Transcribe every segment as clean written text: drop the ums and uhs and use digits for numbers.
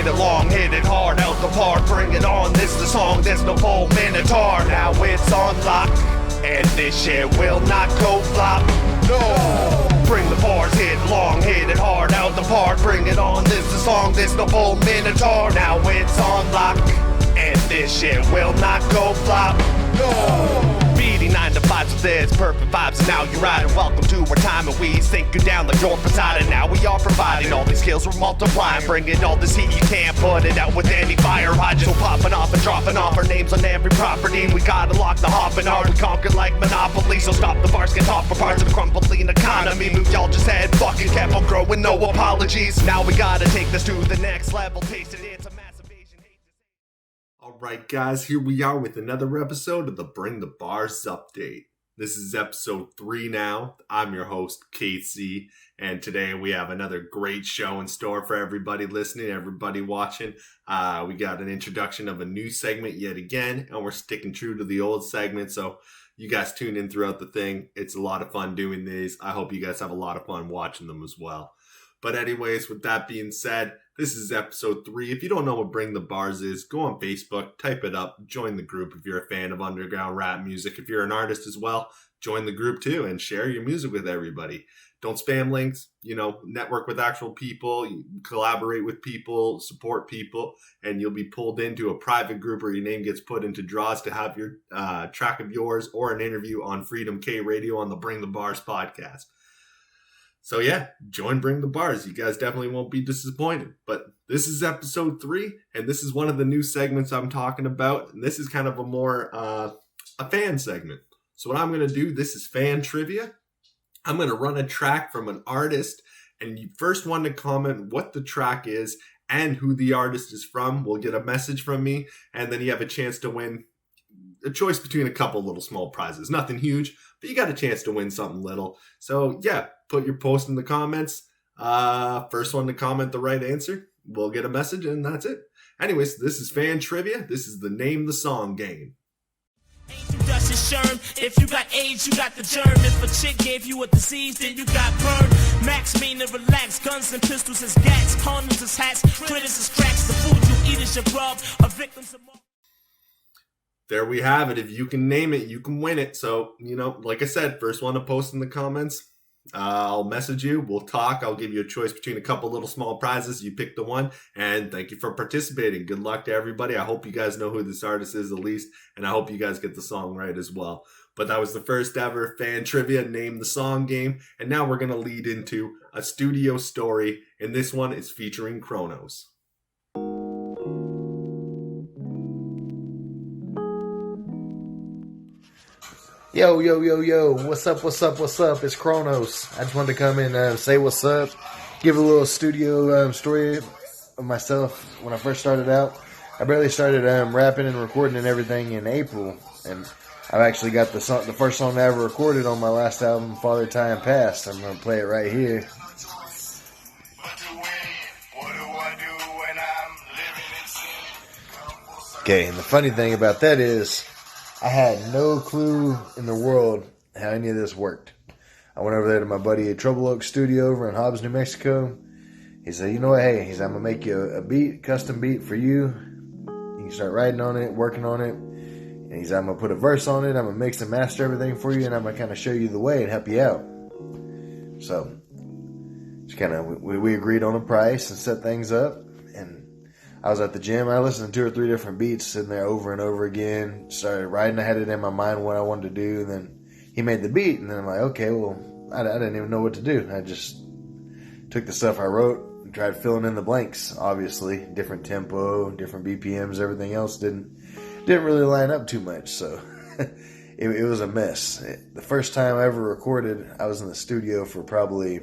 hit it long, hit it hard, out the park, bring it on. This the song, there's no full minotaur. Now it's on lock, and this shit will not go flop. No! Bring the bars, hit long, hit it hard, out the park, bring it on. This the song, there's no full minotaur. Now it's on lock, and this shit will not go flop. No! BD 9 to 5, so there's perfect vibes, and now you're riding. Welcome to our time, and we sink you down like your Poseidon. And now we are providing all these skills, we're multiplying, bringing all this heat, you can't put it out with any fire hydrant. So popping off and dropping off our names on every property. We gotta lock the hopping hard, we conquer like Monopoly. So stop the bars, get off for parts of the crumbling economy. Move y'all just head fucking kept on growing, no apologies. Now we gotta take this to the next level, taste it, it's a massive Asian hate. Alright guys, here we are with another episode of the Bring the Bars update. This is episode 3 now. I'm your host, KC, and today we have another great show in store for everybody listening, everybody watching. We got an introduction of a new segment yet again, and we're sticking true to the old segment, so you guys tune in throughout the thing. It's a lot of fun doing these. I hope you guys have a lot of fun watching them as well. But anyways, with that being said, this is episode 3. If you don't know what Bring the Bars is, go on Facebook, type it up, join the group if you're a fan of underground rap music. If you're an artist as well, join the group too and share your music with everybody. Don't spam links, network with actual people, collaborate with people, support people, and you'll be pulled into a private group where your name gets put into draws to have your track of yours or an interview on Freedom K Radio on the Bring the Bars podcast. So yeah, join Bring the Bars. You guys definitely won't be disappointed. But this is episode 3, and this is one of the new segments I'm talking about. And this is kind of a more a fan segment. So what I'm going to do, this is fan trivia. I'm going to run a track from an artist, and you first one to comment what the track is and who the artist is from will get a message from me, and then you have a chance to win a choice between a couple little small prizes. Nothing huge, but you got a chance to win something little. So yeah, put your post in the comments. First one to comment the right answer will get a message, and that's it. Anyways, this is fan trivia. This is the Name the Song game. If you got AIDS, you got the germ. If a chick gave you a disease, then you got burned. Max meaning relax. Guns and pistols is gats. Condoms is hats. Critters is cracks. The food you eat is your grub. A victim's a... There we have it. If you can name it, you can win it. So, like I said, first one to post in the comments. I'll message you. We'll talk. I'll give you a choice between a couple little small prizes. You pick the one. And thank you for participating. Good luck to everybody. I hope you guys know who this artist is at least. And I hope you guys get the song right as well. But that was the first ever fan trivia Name the Song game. And now we're going to lead into a studio story. And this one is featuring KronOz. Yo, what's up, it's KronOz. I just wanted to come and say what's up, give a little studio story of myself. When I first started out, I barely started rapping and recording and everything in April, and I've actually got the first song I ever recorded on my last album, Father Time Past. I'm going to play it right here. Okay, and the funny thing about that is, I had no clue in the world how any of this worked. I went over there to my buddy at Trouble Oak Studio over in Hobbs, New Mexico. He said, you know what, hey, I'm going to make you a beat, custom beat for you. You can start writing on it, working on it. And he said, I'm going to put a verse on it, I'm going to mix and master everything for you, and I'm going to kind of show you the way and help you out. So, just kind of, we agreed on a price and set things up. And I was at the gym. I listened to 2 or 3 different beats, sitting there over and over again. Started writing. I had it in my mind what I wanted to do. And then he made the beat. And then I'm like, okay, well, I didn't even know what to do. I just took the stuff I wrote and tried filling in the blanks. Obviously, different tempo, different BPMs, everything else didn't really line up too much. So it was a mess. The first time I ever recorded, I was in the studio for probably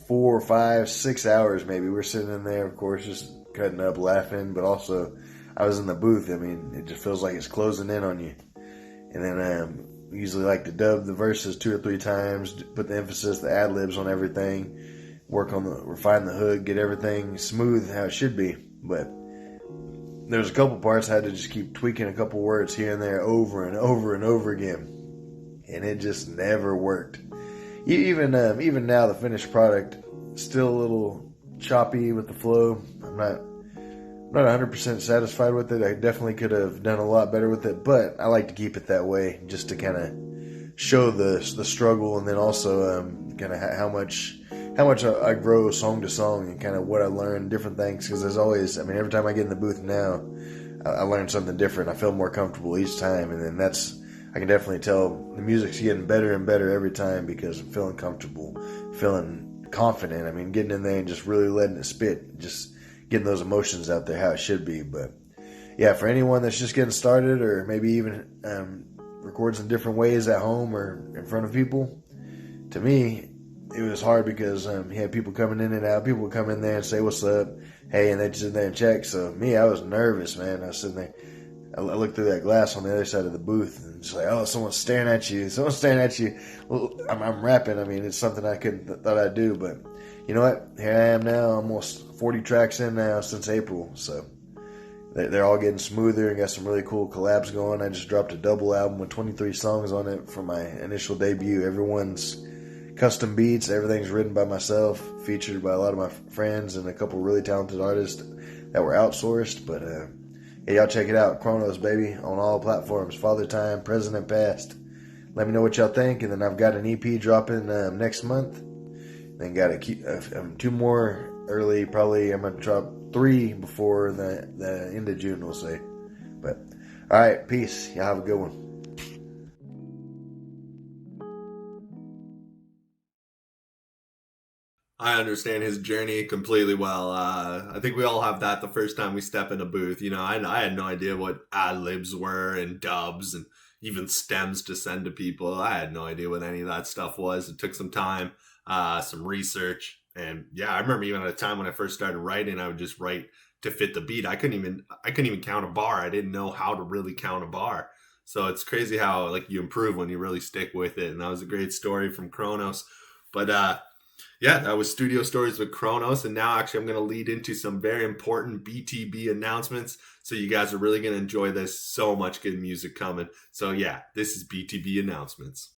4, 5, 6 hours maybe. We were sitting in there, of course, just cutting up, laughing, but also I was in the booth. I mean, it just feels like it's closing in on you. And then we usually like to dub the verses 2 or 3 times, put the emphasis, the ad-libs on everything, refine the hook, get everything smooth how it should be. But there's a couple parts I had to just keep tweaking a couple words here and there over and over and over again. And it just never worked. Even now, the finished product, still a choppy with the flow. I'm not 100% satisfied with it. I definitely could have done a lot better with it, but I like to keep it that way just to kind of show the struggle, and then also kind of how much I grow song to song and kind of what I learn, different things. Because there's always, I mean, every time I get in the booth now, I learn something different. I feel more comfortable each time, and then I can definitely tell the music's getting better and better every time because I'm feeling comfortable, feeling confident. I mean, getting in there and just really letting it spit, just getting those emotions out there how it should be. But yeah, for anyone that's just getting started, or maybe even records in different ways at home or in front of people, to me, it was hard because he had people coming in and out. People would come in there and say, "What's up?" Hey, and they'd sit there and check. So me, I was nervous, man. I was sitting there. I looked through that glass on the other side of the booth and just like, oh, someone's staring at you. Someone's staring at you. Well, I'm rapping. I mean, it's something I thought I'd do. But you know what? Here I am now, almost 40 tracks in now since April. So they're all getting smoother and got some really cool collabs going. I just dropped a double album with 23 songs on it for my initial debut. Everyone's custom beats. Everything's written by myself, featured by a lot of my friends and a couple really talented artists that were outsourced. But yeah, y'all check it out. KronOz, baby, on all platforms. Father Time, present and past. Let me know what y'all think. And then I've got an EP dropping next month. Then got two more early. Probably I'm going to drop 3 before the end of June, we'll say. But all right, peace. Y'all have a good one. I understand his journey completely well. I think we all have that the first time we step in a booth. You know, I had no idea what ad-libs were and dubs and even stems to send to people. I had no idea what any of that stuff was. It took some time, some research. And yeah, I remember even at a time when I first started writing, I would just write to fit the beat. I couldn't even count a bar. I didn't know how to really count a bar. So it's crazy how like you improve when you really stick with it. And that was a great story from KronOz. But yeah, that was Studio Stories with KronOz. And now actually I'm going to lead into some very important BTB announcements. So you guys are really going to enjoy this. So much good music coming. So yeah, this is BTB Announcements.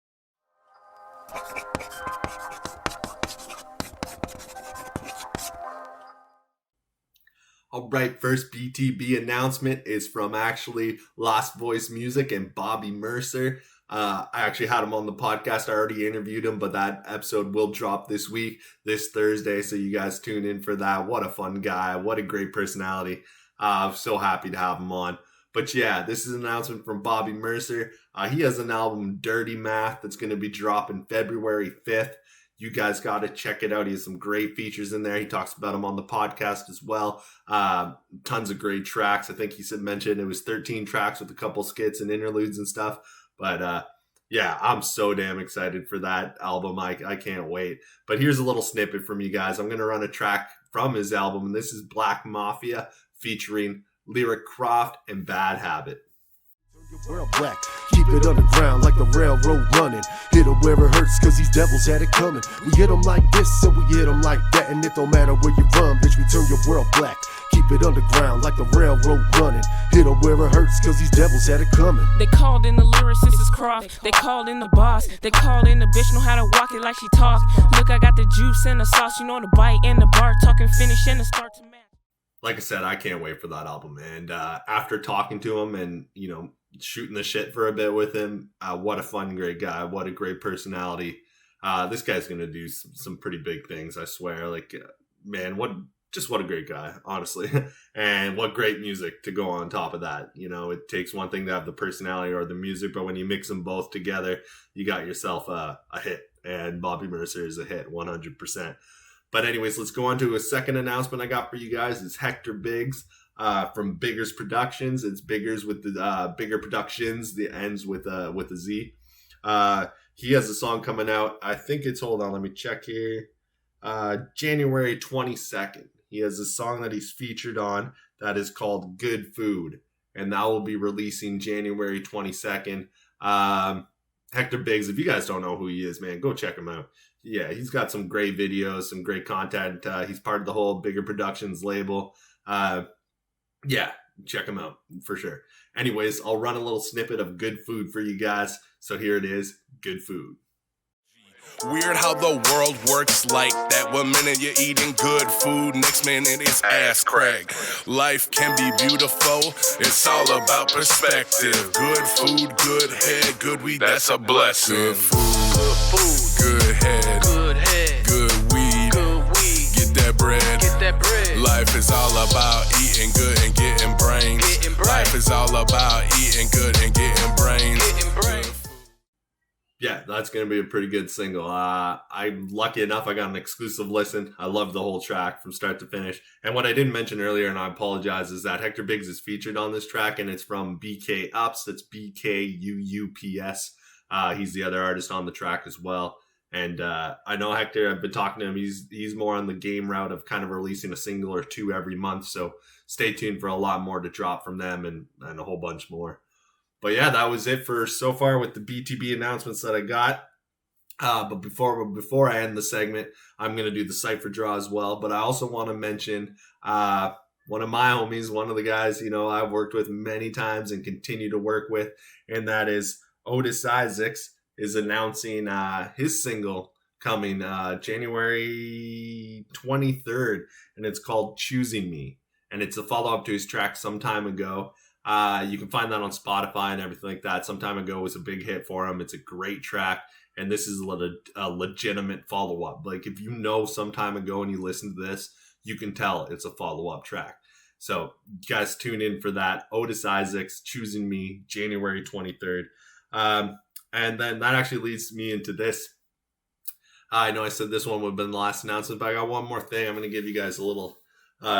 All right, first BTB announcement is from actually Lost Voice Music and Bobby Merver. I actually had him on the podcast. I already interviewed him, but that episode will drop this week, this Thursday. So you guys tune in for that. What a fun guy. What a great personality. I'm so happy to have him on. But yeah, this is an announcement from Bobby Merver. He has an album, Dirty Math, that's going to be dropping February 5th. You guys got to check it out. He has some great features in there. He talks about them on the podcast as well. Tons of great tracks. I think he mentioned it was 13 tracks with a couple skits and interludes and stuff. But yeah, I'm so damn excited for that album. I can't wait. But here's a little snippet from you guys. I'm going to run a track from his album, and this is Black Mafia featuring Lyric Croft and Bad Habit. World black, keep it underground like the railroad running. Hit them where it hurts, cause these devils had it coming. We hit them like this and we hit them like that, and it don't matter where you run, bitch, we turn your world black. Keep it underground like the railroad running. Hit them where it hurts, cause these devils had it coming. They called in the lyricist is Croft. They called in the boss. They called in the bitch, know how to walk it like she talk. Look, I got the juice and the sauce, you know the bite and the bar. Talking finish and the start to match. Like I said, I can't wait for that album. And after talking to him and, you know, shooting the shit for a bit with him, what a fun, great guy. What a great personality. This guy's going to do some pretty big things, I swear. Like, man, what a great guy, honestly. And what great music to go on top of that. You know, it takes one thing to have the personality or the music, but when you mix them both together, you got yourself a hit. And Bobby Merver is a hit, 100%. But anyways, let's go on to a second announcement I got for you guys. It's Hector Biggz from BTB Productionz. It's Biggz with the Bigger Productions. The ends with a Z. He has a song coming out. I think it's, hold on, let me check here. January 22nd. He has a song that he's featured on that is called Good Food. And that will be releasing January 22nd. Hector Biggz, if you guys don't know who he is, man, go check him out. Yeah, he's got some great videos, some great content. He's part of the whole BTB Productionz label. Yeah, check him out for sure. Anyways, I'll run a little snippet of Good Food for you guys. So here it is, Good Food. Weird how the world works like that. One minute you're eating good food, next minute it's ass crack. Life can be beautiful, it's all about perspective. Good food, good head, good weed, that's a blessing. Good food, good head, good weed, get that bread. Life is all about eating good and getting brains. Life is all about eating good and getting brains. Yeah, that's going to be a pretty good single. I'm lucky enough, I got an exclusive listen. I love the whole track from start to finish. And what I didn't mention earlier, and I apologize, is that Hector Biggz is featured on this track, and it's from BK Ups. That's BKUUPS. He's the other artist on the track as well. And I know Hector, I've been talking to him. He's more on the game route of kind of releasing a single or two every month. So stay tuned for a lot more to drop from them and a whole bunch more. But yeah, that was it for so far with the BTB announcements that I got. But before I end the segment, I'm going to do the Cypher draw as well. But I also want to mention one of my homies, one of the guys, I've worked with many times and continue to work with. And that is Otis Isaacs is announcing his single coming January 23rd. And it's called Choosing Me. And it's a follow-up to his track some time ago. You can find that on Spotify and everything like that. Some time ago it was a big hit for him. It's a great track, and this is a legitimate follow-up. Like, if you know some time ago and you listen to this, you can tell it's a follow-up track. So you guys tune in for that. Otis Isaacs, Choosing Me, January 23rd. And then that actually leads me into this. I know I said this one would have been the last announcement, but I got one more thing I'm going to give you guys a little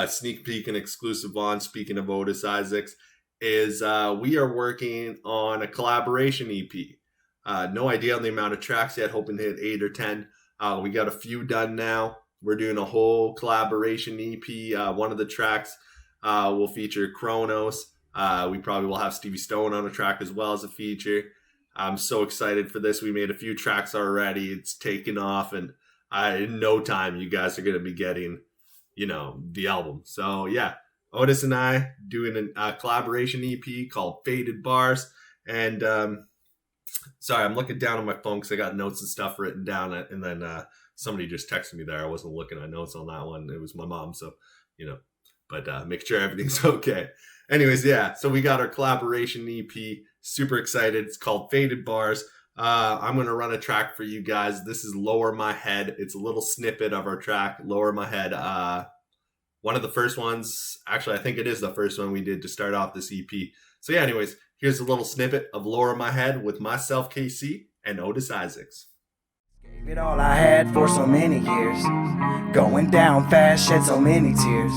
sneak peek and exclusive on. Speaking of Otis Isaacs, is we are working on a collaboration EP. No idea on the amount of tracks yet, hoping to hit 8 or 10. We got a few done now. We're doing a whole collaboration EP. One of the tracks will feature KronOz. We probably will have Stevie on a track as well as a feature. I'm so excited for this. We made a few tracks already. It's taken off, and in no time you guys are going to be getting, the album. So yeah. Otis and I doing a collaboration EP called Faded Bars. And sorry, I'm looking down on my phone because I got notes and stuff written down. And then somebody just texted me there. I wasn't looking at notes on that one. It was my mom. So, but make sure everything's okay. Anyways, yeah. So we got our collaboration EP. Super excited. It's called Faded Bars. I'm going to run a track for you guys. This is Lower My Head. It's a little snippet of our track, Lower My Head. One of the first ones, actually, I think it is the first one we did to start off this EP. So yeah, anyways, here's a little snippet of Lower My Head with myself, KC, and Otis Isaacs. Gave it all I had for so many years. Going down fast, shed so many tears.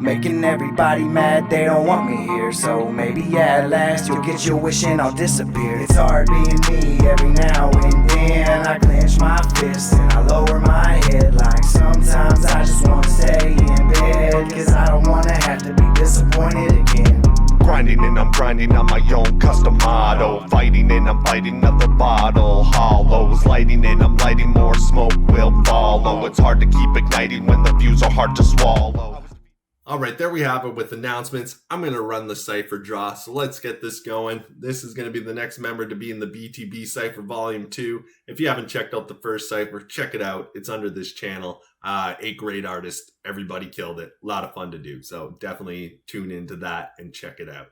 Making everybody mad, they don't want me here. So maybe at last you'll get your wish and I'll disappear. It's hard being me every now and then. I clench my fists and I lower my head. Like sometimes I just want to stay in bed, cause I don't want to have to be disappointed again. Grinding and I'm grinding on my own custom motto. Fighting and I'm fighting another bottle. Hollows lighting and I'm lighting, more smoke will follow. It's hard to keep igniting when the views are hard to swallow. All right, there we have it with announcements. I'm going to run the Cypher draw, so let's get this going. This is going to be the next member to be in the BTB Cypher Volume 2. If you haven't checked out the first Cypher, check it out. It's under this channel. 8 great artists. Everybody killed it. A lot of fun to do, so definitely tune into that and check it out.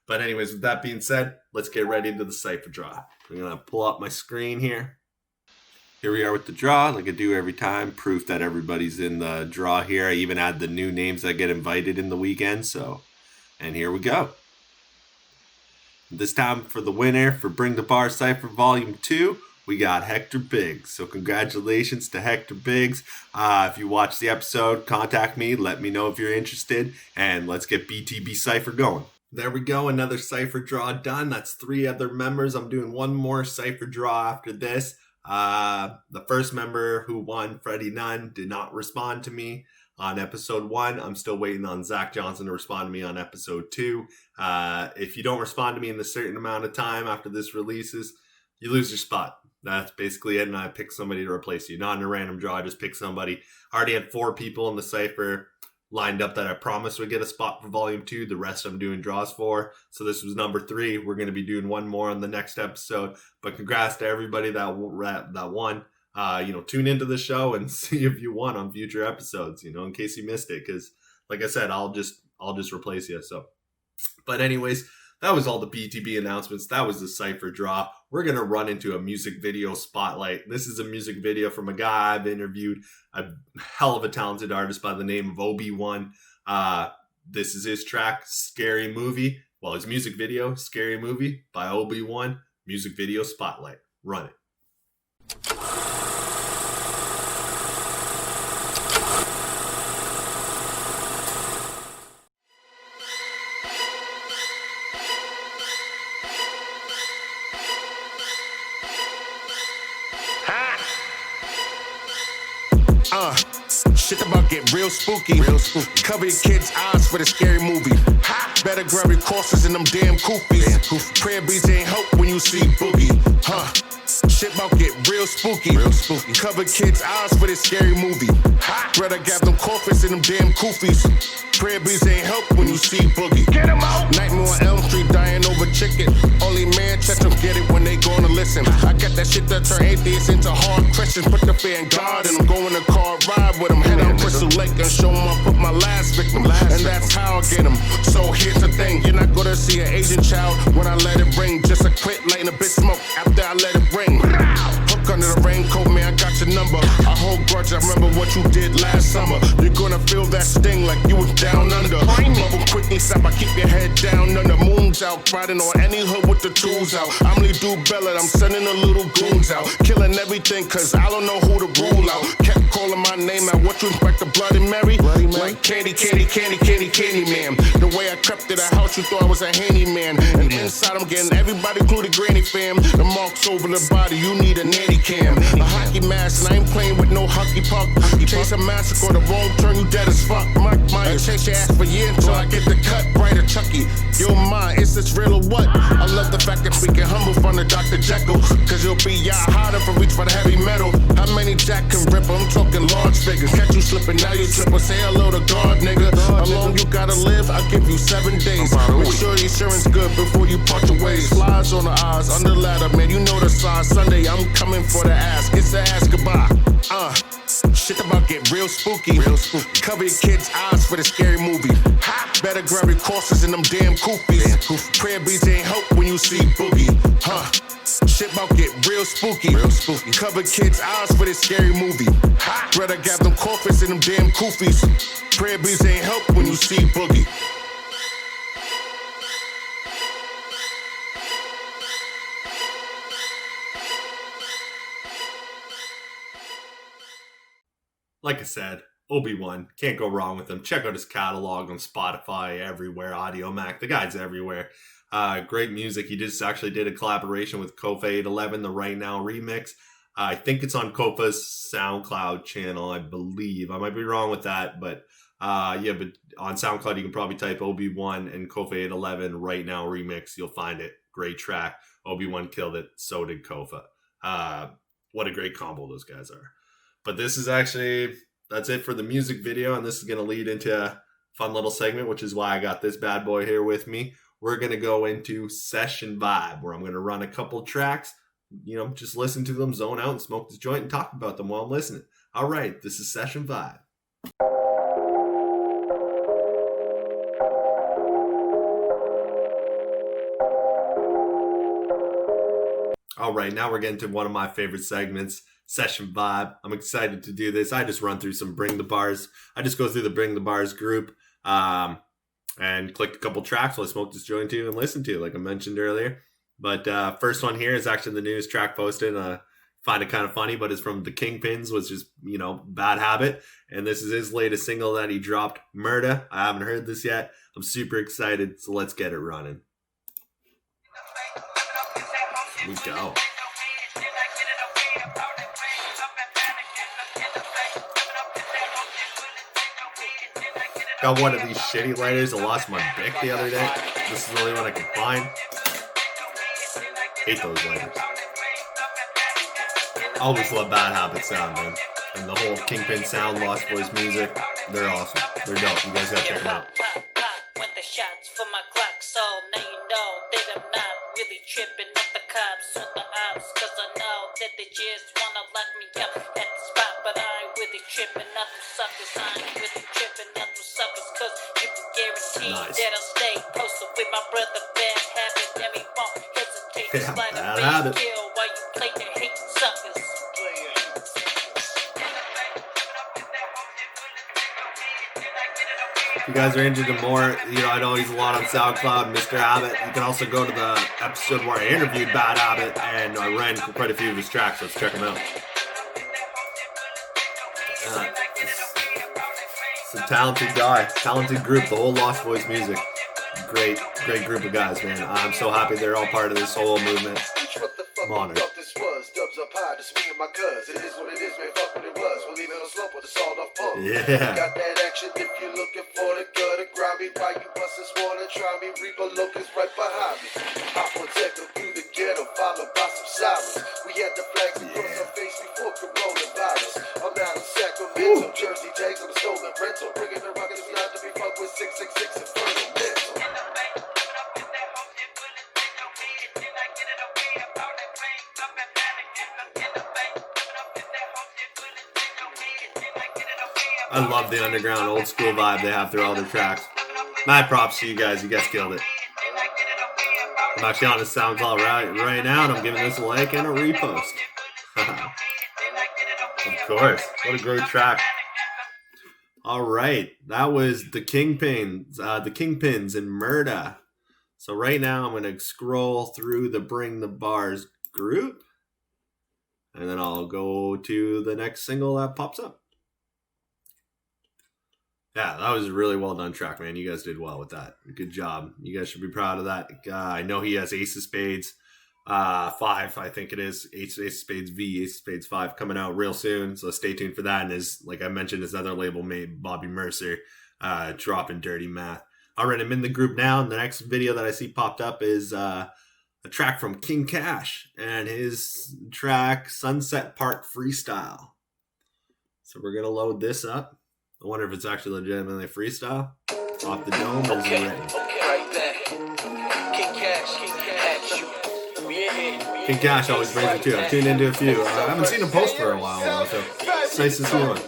But anyways, with that being said, let's get right into the Cypher draw. I'm going to pull up my screen here. Here we are with the draw, like I do every time. Proof that everybody's in the draw here. I even add the new names that get invited in the weekend. And here we go. This time for the winner for Bring the Bar Cypher Volume 2, we got Hector Biggz. So congratulations to Hector Biggz. If you watch the episode, contact me. Let me know if you're interested. And let's get BTB Cypher going. There we go. Another Cypher draw done. That's 3 other members. I'm doing one more Cypher draw after this. The first member who won, Freddie Nunn, did not respond to me on episode 1. I'm still waiting on Zach Johnson to respond to me on episode 2. If you don't respond to me in a certain amount of time after this releases, you lose your spot. That's basically it, and I pick somebody to replace you. Not in a random draw, I just pick somebody. I already had 4 people in the Cypher lined up that I promised would get a spot for Volume 2. The rest I'm doing draws for. So this was number 3. We're going to be doing one more on the next episode. But congrats to everybody that won. tune into the show and see if you want on future episodes, in case you missed it. Because like I said, I'll just replace you. So, but anyways, that was all the BTB announcements. That was the Cypher draw. We're going to run into a music video spotlight. This is a music video from a guy I've interviewed, a hell of a talented artist by the name of Obi-Wan. This is his track, Scary Movie. Well, his music video, Scary Movie by Obi-Wan. Music video spotlight. Run it. Shit about get real spooky. Cover your kids' eyes for the scary movie. Better grab your courses and them damn koofies. Prayer beads ain't help when you see boogie. Shit about get real spooky. Cover kids' eyes for this scary movie. Better grab them coffins and them damn koofies. Prayer beads ain't help when you see boogie. Get him out. Nightmare on Elm Street, dying over chicken. Only man check them get it when they gonna listen. I got that shit that turn atheists into hard Christians. Put the fear in God and I'm going to car ride with them. Head on Crystal Lake and show them I put my last victim. And that's how I get them. So here's the thing, you're not gonna see an Asian child when I let it ring. Just a quit lighting a bit smoke after I let it ring. Hook under the raincoat, man, I got your number. I hold grudge, I remember what you did last summer. You're gonna feel that sting like you was down under. Bubble quickly stop, I keep your head down under. Moon's out, riding on any hood with the tools out. I'm Lee Bella, I'm sending the little goons out. Killing everything, cause I don't know who to rule out. Kept calling my name out, what you expect, the Bloody Mary? Like candy man. The way I crept to the house, you thought I was a handyman. And inside I'm getting everybody including Granny fam. The marks over the body, you need a nanny cam. A hockey mask, and I ain't playing with no hockey puck. Chase a massacre, the wrong turn, you dead as fuck. Mike Myers, chase your ass for years until I get the cut. Brighter Chucky, you're mine, is this real or what? I love the fact that we can humble from the Dr. Jekyll. Cause you'll be y'all harder for reach for the heavy metal. How many Jack can rip? I'm talking large figures. Catch you slipping, now you tripping. Say hello to God, nigga. How long you gotta live? I'll give you 7 days. Make sure the insurance good before you part your ways. Flies on the eyes, under the ladder, man, you know the size. Sunday, I'm coming for the ass. It's the ass goodbye. Shit about get real spooky. Cover your kids' eyes for the scary movie. Better grab your courses and them damn koofies. Prayer beads ain't help when you see boogie. Shit about get real spooky. Cover kids' eyes for this scary movie. Better grab them coffins and them damn koofies. Prayer beads ain't help when you see boogie. Like I said, Obi-Wan, can't go wrong with him. Check out his catalog on Spotify, everywhere, Audio Mac. The guy's everywhere. Great music. He just actually did a collaboration with Kofa 811, the Right Now remix. I think it's on Kofa's SoundCloud channel, I believe. I might be wrong with that, but but on SoundCloud you can probably type Obi-Wan and Kofa 811 Right Now remix. You'll find it. Great track. Obi-Wan killed it. So did Kofa. What a great combo those guys are. But this is actually, that's it for the music video, and this is going to lead into a fun little segment, which is why I got this bad boy here with me. We're going to go into Session Vibe, where I'm going to run a couple tracks, just listen to them, zone out, and smoke this joint, and talk about them while I'm listening. All right, this is Session Vibe. All right, now we're getting to one of my favorite segments, Session Vibe. I'm excited to do this. I just run through some Bring the Bars. I just go through the Bring the Bars group and click a couple tracks while I smoke this joint to and listen to, like I mentioned earlier. But first one here is actually the newest track posted. Find it kind of funny, but it's from the KINGPINZ, which is, Bad Habit. And this is his latest single that he dropped, Murder. I haven't heard this yet. I'm super excited, so let's get it running. Here we go. Got one of these shitty lighters. I lost my Bic the other day. This is the only one I could find. Hate those lighters. Always love Bad Habit sound, man. And the whole KINGPINZ sound, Lost Boys music. They're awesome. They're dope. You guys gotta check them out. With the shots for my Glock, so now you know that I'm not really tripping at the cops or the ops, cause I know that they just wanna lock me up Nice. That I'll stay posted with my brother Bad Habit, and we won't hesitate to Yeah, slide a Bad face Habit. kill while you play the hating suckers. If you guys are into more, I know he's a lot on SoundCloud, Mr. Habit. You can also go to the episode where I interviewed Bad Habit and I ran quite a few of his tracks. Let's check them out. It's a talented guy, talented group, the whole Lost Boys music. Great group of guys, man. I'm so happy they're all part of this whole movement. I'm honored. This was dubs up high, just me and my cuz. It is what it is, man. Fuck what it was. We'll leave it on slope with the sawed off pump. Yeah. Got that action if you're looking for the gutter. Grab me while you busters wanna try me. Reaper locust right behind me. I protect them through the ghetto, followed by some sirens. We had the flags across our face before coronavirus. I'm out of Sacramento, Jersey takes on a stolen rental. Bringing the rocket is not to be fucked with 666 and further mental. I love the underground old school vibe they have through all their tracks. Mad props to you guys. You guys killed it. I'm actually on the SoundCloud right now, and I'm giving this a like and a repost. Of course. What a great track. All right. That was the KINGPINZ and Murda. So right now, I'm going to scroll through the Bring the Bars group, and then I'll go to the next single that pops up. Yeah, that was a really well done track, man. You guys did well with that. Good job. You guys should be proud of that. I know he has Ace of Spades 5, I think it is. Ace of Spades V, Ace of Spades 5 coming out real soon. So stay tuned for that. And like I mentioned, his other label mate, Bobby Merver, dropping Dirty Math. All right, I'm in the group now. And the next video that I see popped up is a track from King Cash and his track Sunset Park Freestyle. So we're going to load this up. I wonder if it's actually legitimately freestyle. Off the dome, is it ready? Right back. King Cash. We in here. King Cash always brings it too. I've tuned into a few. I haven't seen him post for a while now, so it's nice to see one.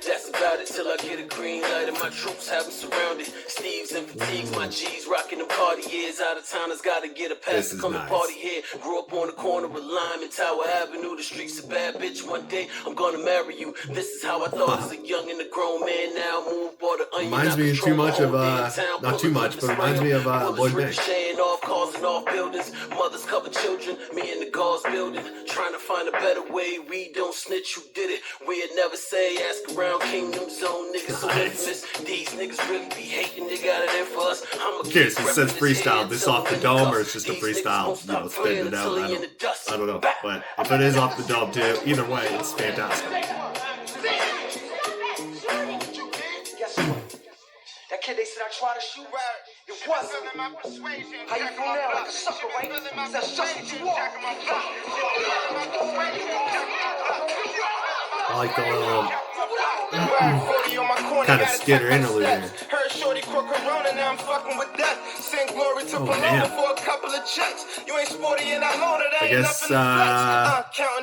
That's about it till I get a green light and my troops have me surrounded. Steve's and fatigues, my G's rocking them Cartiers. Out of towners gotta get a pass to come to party here. Grew up on the corner of Lime and Tower Avenue. The streets a bad bitch. One day I'm gonna marry you. This is how I thought as a young and a grown man. Now move bought an onion. Reminds me too much of not too much, but reminds me of Lloyd Banks. Off cars and off buildings. Mothers cover children. Me in the guards building. Trying to find a better way. We don't snitch. Who did it? We'd never say. Ask around Kingdom Zone niggas. So infamous. These niggas really be hating. They got it in for us. I'm a curious. It says freestyle. This off the dome, or it's just a freestyle? Spitting it out. I don't know. But if it is off the dome too, either way, it's fantastic. That kid they said I tried to shoot. It wasn't. How you feel now? Like a sucker, right? That's just what you are. I like the little kind of skitter interlude here. Heard shorty crook corona, now I'm fucking with death. Send glory to Paloma for a couple of checks. You ain't sporty and I know that I guess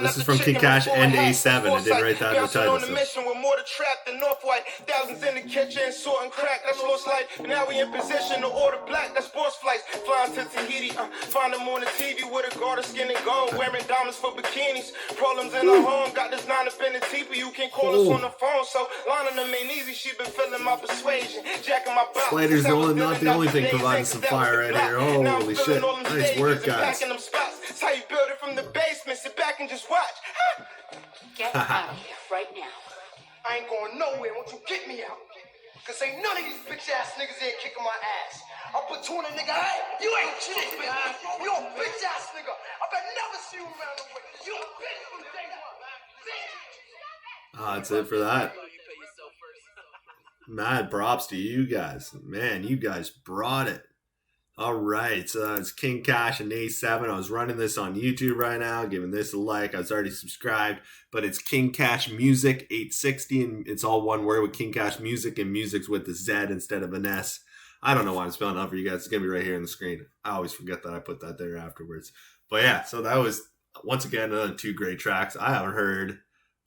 this is from King Cash and A7. I didn't write that in the title. On a mission with more to trap than North White. Thousands in the kitchen, sorting crack. That's lost life. Now we in position to order black. That's sports flights. Flying to Tahiti. Find them on the TV with a garter skin and gold. Wearing diamonds for bikinis. Problems in her home. Got this 9 up in the teepee. You can call us on the phone. So lining them ain't easy. She been feeling my persuasion. Jacking my bounce. Slater's not the only thing providing some fire right here. Holy shit. Nice work, guys. That's how you build it from the basement. Sit back and just watch. Get out of here right now. I ain't going nowhere once you get me out. Cause ain't none of these bitch ass niggas here kicking my ass. I'll put 2 in a nigga. Hey, you ain't shit, man. You a bitch ass nigga. I bet never see you around the way. You a bitch from day one. That's it for that. Mad props to you guys. Man, you guys brought it. All right, so it's King Cash and A7. I was running this on YouTube right now, giving this a like. I was already subscribed, but it's King Cash Music 860, and it's all one word with King Cash Music, and music's with a Z instead of an S. I don't know why I'm spelling it out for you guys. It's going to be right here on the screen. I always forget that I put that there afterwards. But yeah, so that was, once again, another 2 great tracks. I haven't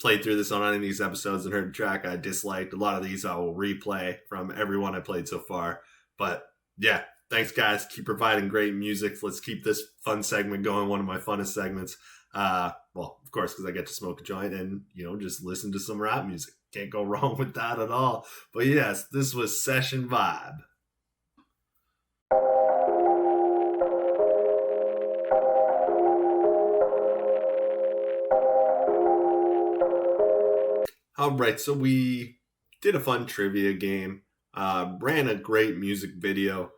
played through this on any of these episodes and heard a track I disliked. A lot of these I will replay from everyone I played so far. But yeah, thanks guys. Keep providing great music. Let's keep this fun segment going. One of my funnest segments. Well, of course, because I get to smoke a joint and, just listen to some rap music. Can't go wrong with that at all. But yes, this was Session Vibe. All right, so we did a fun trivia game, ran a great music video,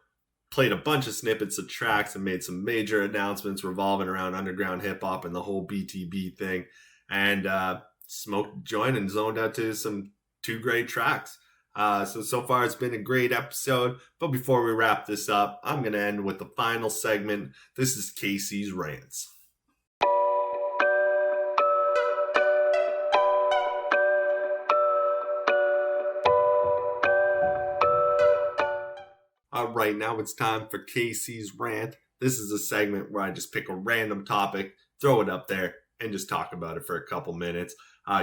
played a bunch of snippets of tracks, and made some major announcements revolving around underground hip-hop and the whole BTB thing, and smoked a joint and zoned out to some 2 great tracks. So far it's been a great episode, but before we wrap this up, I'm going to end with the final segment. This is Casey's Rants. All right, now it's time for Casey's Rant. This is a segment where I just pick a random topic, throw it up there, and just talk about it for a couple minutes.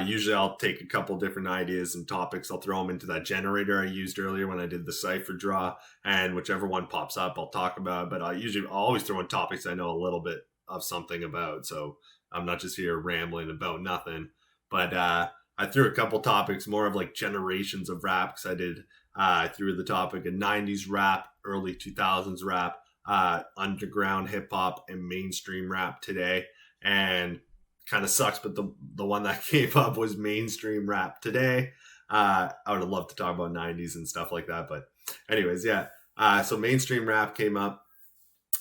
Usually I'll take a couple different ideas and topics. I'll throw them into that generator I used earlier when I did the Cypher draw, and whichever one pops up, I'll talk about. But I'll always throw in topics I know a little bit of something about, so I'm not just here rambling about nothing. But I threw a couple topics, more of like generations of rap, because I threw the topic of 90s rap, early 2000s rap, underground hip-hop, and mainstream rap today. And kind of sucks, but the one that came up was mainstream rap today. I would have loved to talk about 90s and stuff like that. But anyways, yeah. So mainstream rap came up.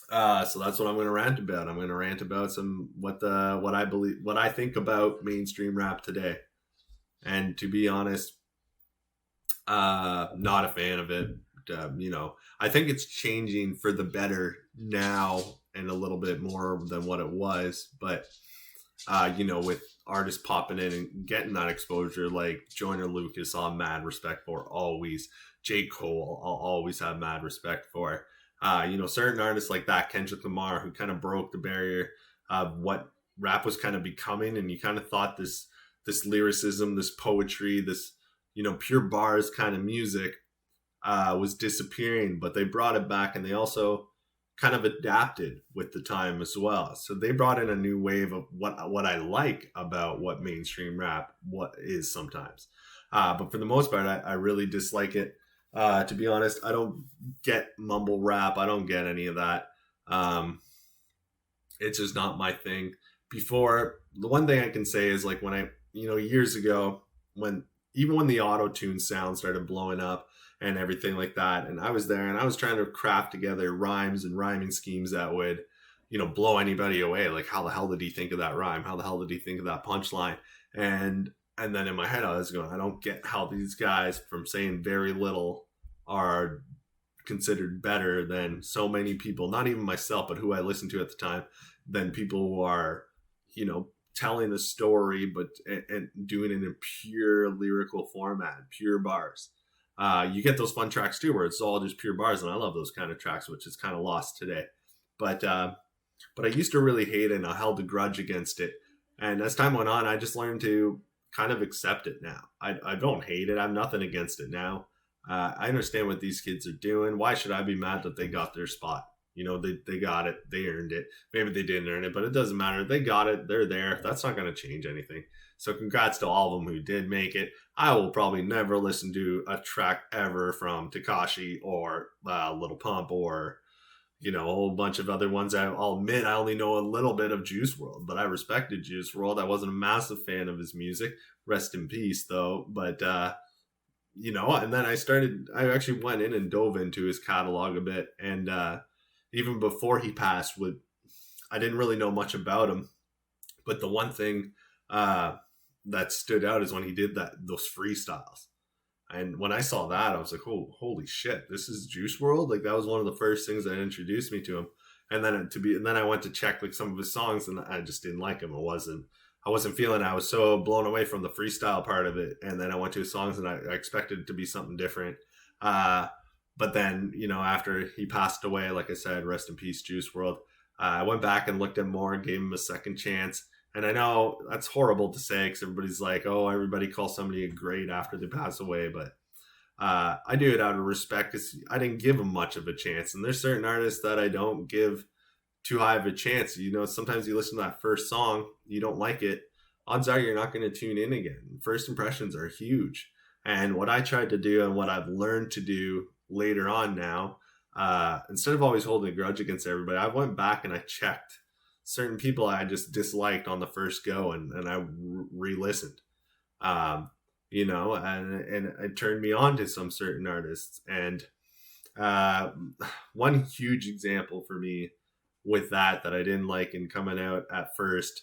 So that's what I'm going to rant about. I'm going to rant about what I think about mainstream rap today. And to be honest, not a fan of it. I think it's changing for the better now and a little bit more than what it was. But, with artists popping in and getting that exposure, like Joyner Lucas, I'll have mad respect for always. J. Cole, I'll always have mad respect for. Certain artists like that, Kendrick Lamar, who kind of broke the barrier of what rap was kind of becoming. And you kind of thought this lyricism, this poetry, this, pure bars kind of music was disappearing, but they brought it back, and they also kind of adapted with the time as well. So they brought in a new wave of what I like about what mainstream rap is sometimes. But for the most part, I really dislike it. To be honest, I don't get mumble rap. I don't get any of that. It's just not my thing. Before, the one thing I can say is like when years ago, when the auto-tune sound started blowing up and everything like that, and I was there and I was trying to craft together rhymes and rhyming schemes that would, blow anybody away. Like, how the hell did he think of that rhyme? How the hell did he think of that punchline? And then in my head, I was going, I don't get how these guys from saying very little are considered better than so many people, not even myself, but who I listened to at the time, than people who are, telling a story, but and doing it in a pure lyrical format, pure bars. You get those fun tracks too, where it's all just pure bars, and I love those kind of tracks, which is kind of lost today. But I used to really hate it, and I held a grudge against it. And as time went on, I just learned to kind of accept it now. I don't hate it. I have nothing against it now. I understand what these kids are doing. Why should I be mad that they got their spot? They got it. They earned it. Maybe they didn't earn it, but it doesn't matter. They got it. They're there. That's not going to change anything. So congrats to all of them who did make it. I will probably never listen to a track ever from Tekashi or Lil Pump or, a whole bunch of other ones. I'll admit I only know a little bit of Juice WRLD, but I respected Juice WRLD. I wasn't a massive fan of his music. Rest in peace, though. But, and then I actually went in and dove into his catalog a bit. And, even before he passed, I didn't really know much about him, but the one thing that stood out is when he did those freestyles. And when I saw that, I was like, "Oh, holy shit! This is Juice WRLD!" Like that was one of the first things that introduced me to him. And then I went to check like some of his songs, and I just didn't like him. I wasn't feeling it. I was so blown away from the freestyle part of it. And then I went to his songs, and I expected it to be something different. But then, after he passed away, like I said, rest in peace, Juice WRLD. I went back and looked at more and gave him a second chance. And I know that's horrible to say because everybody's like, oh, everybody calls somebody a great after they pass away. But I do it out of respect because I didn't give them much of a chance. And there's certain artists that I don't give too high of a chance. You know, sometimes you listen to that first song, you don't like it, odds are you're not going to tune in again. First impressions are huge. And what I tried to do and what I've learned to do later on now, instead of always holding a grudge against everybody, I went back and I checked certain people I just disliked on the first go, and I re-listened. You know, and it turned me on to some certain artists. And one huge example for me with that I didn't like and coming out at first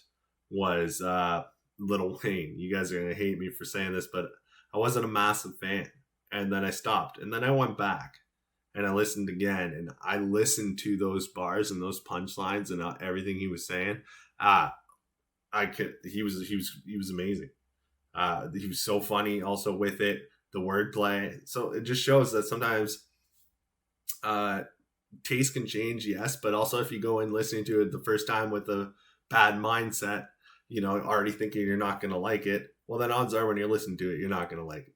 was Lil Wayne. You guys are going to hate me for saying this, but I wasn't a massive fan. And then I stopped. And then I went back and I listened again. And I listened to those bars and those punchlines and everything he was saying. He was amazing. He was so funny also with it, the wordplay. So it just shows that sometimes taste can change, yes, but also if you go in listening to it the first time with a bad mindset, you know, already thinking you're not going to like it, well, then odds are when you're listening to it, you're not going to like it.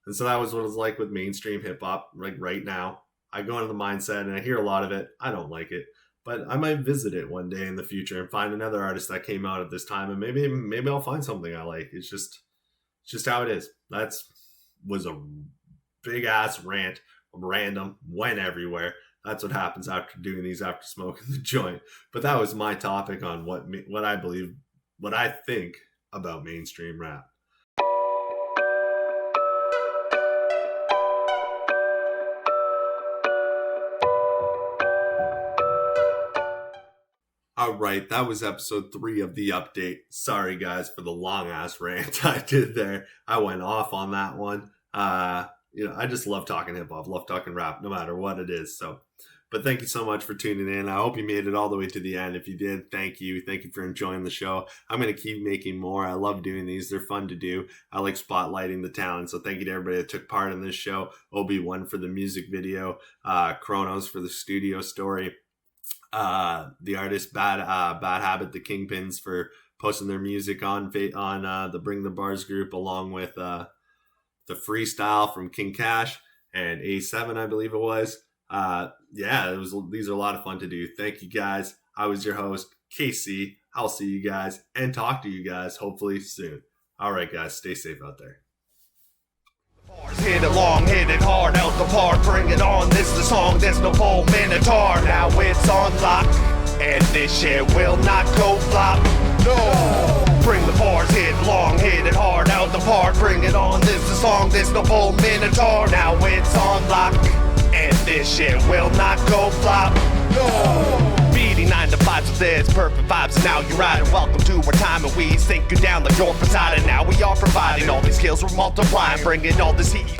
And so that was what it's like with mainstream hip hop. Like right now, I go into the mindset and I hear a lot of it. I don't like it, but I might visit it one day in the future and find another artist that came out at this time, and maybe I'll find something I like. It's just how it is. Was a big ass rant, random, went everywhere. That's what happens after doing these, after smoking the joint. But that was my topic on what I believe, what I think about mainstream rap. All right, that was episode 3 of The Update. Sorry, guys, for the long-ass rant I did there. I went off on that one. You know, I just love talking hip-hop, love talking rap, no matter what it is. So, but thank you so much for tuning in. I hope you made it all the way to the end. If you did, thank you. Thank you for enjoying the show. I'm going to keep making more. I love doing these. They're fun to do. I like spotlighting the talent. So thank you to everybody that took part in this show. Obi-Wan for the music video. KronOz for the studio story. The artist Bad Habit, the KINGPINZ, for posting their music on the Bring the Bars group, along with the freestyle from King Cash and A7, I believe it was. These are a lot of fun to do. Thank you guys. I was your host, KC. I'll see you guys and talk to you guys hopefully soon. All right, guys, stay safe out there. Hit it long, hit it hard, out the park, bring it on. This the song, there's no full minotaur. Now it's on lock, and this shit will not go flop. No! Bring the bars, hit long, hit it hard, out the park, bring it on. This the song, there's no full minotaur. Now it's on lock, and this shit will not go flop. No! Beating 9 to 5, so there's perfect vibes, and now you're riding. Welcome to our time, and we sink you down like you're beside. And now we are providing all these skills, we're multiplying, bringing all this heat.